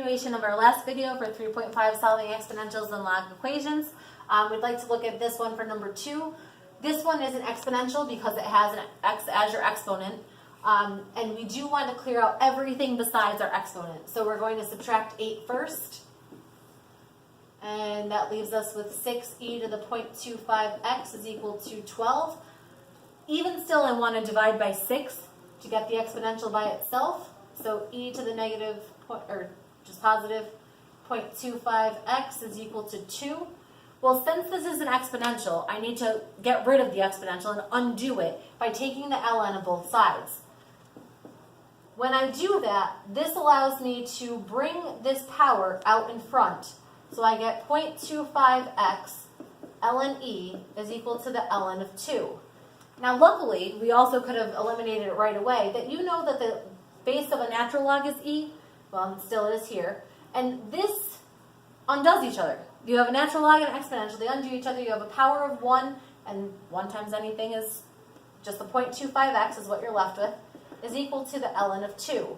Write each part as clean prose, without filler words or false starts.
continuation of our last video for 3.5 solving exponentials and log equations. We'd like to look at this one for number 2. This one is an exponential because it has an x as your exponent. And we do want to clear out everything besides our exponent. So we're going to subtract 8 first. And that leaves us with 6e to the 0.25x is equal to 12. Even still, I want to divide by 6 to get the exponential by itself. So e to the negative, or just positive, 0.25x is equal to 2. Well, since this is an exponential, I need to get rid of the exponential and undo it by taking the ln of both sides. When I do that, this allows me to bring this power out in front. So I get 0.25x ln e is equal to the ln of 2. Now luckily, we also could have eliminated it right away, that you know that the base of a natural log is e, well, it still is here, and this undoes each other. You have a natural log and an exponential, they undo each other, you have a power of 1, and 1 times anything is just the 0.25x is what you're left with, is equal to the ln of 2.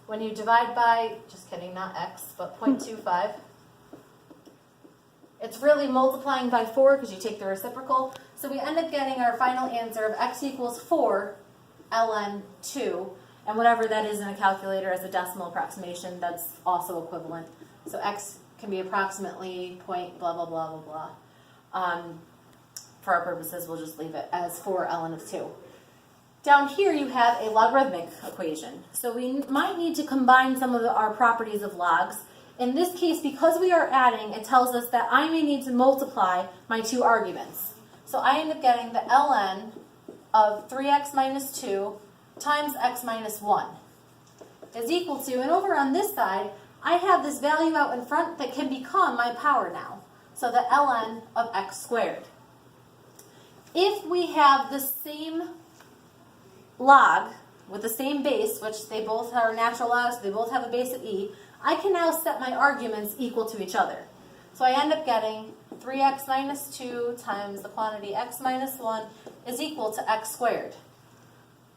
When you divide by, just kidding, not x, but 0.25, it's really multiplying by 4 because you take the reciprocal. So we end up getting our final answer of x equals 4 ln 2. And whatever that is in a calculator as a decimal approximation, that's also equivalent. So x can be approximately point blah, blah, blah, blah, blah. For our purposes, we'll just leave it as 4 ln of 2. Down here, you have a logarithmic equation. So we might need to combine some of our properties of logs. In this case, because we are adding, it tells us that I may need to multiply my two arguments. So I end up getting the ln of 3x minus 2 times x minus 1 is equal to, and over on this side, I have this value out in front that can become my power now. So the ln of x squared. If we have the same log with the same base, which they both are natural logs, they both have a base of e, I can now set my arguments equal to each other. So I end up getting 3x minus 2 times the quantity x minus 1 is equal to x squared.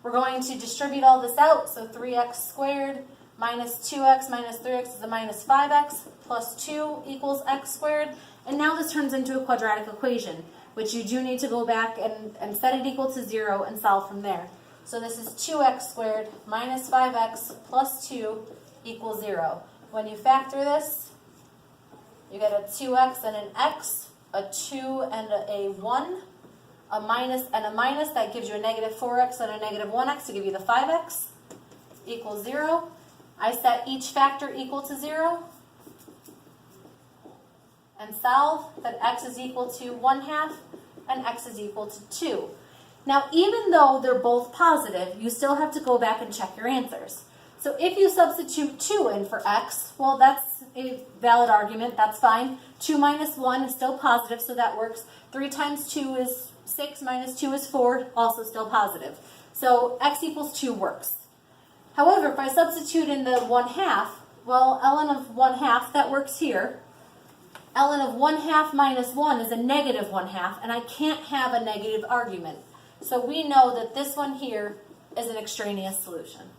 We're going to distribute all this out, so 3x squared minus 2x minus 3x is a minus 5x plus 2 equals x squared. And now this turns into a quadratic equation, which you do need to go back and set it equal to 0 and solve from there. So this is 2x squared minus 5x plus 2 equals 0. When you factor this, you get a 2x and an x, a 2 and a 1, a minus and a minus, that gives you a negative 4x and a negative 1x to give you the 5x, equals 0. I set each factor equal to 0, and solve that x is equal to 1/2 and x is equal to 2. Now, even though they're both positive, you still have to go back and check your answers. So if you substitute 2 in for x, well, that's a valid argument, that's fine. 2 minus 1 is still positive, so that works. 3 times 2 is 6, minus 2 is 4, also still positive. So x equals 2 works. However, if I substitute in the 1/2, well, ln of 1/2, that works here. ln of 1/2 minus 1 is a negative 1/2, and I can't have a negative argument. So we know that this one here is an extraneous solution.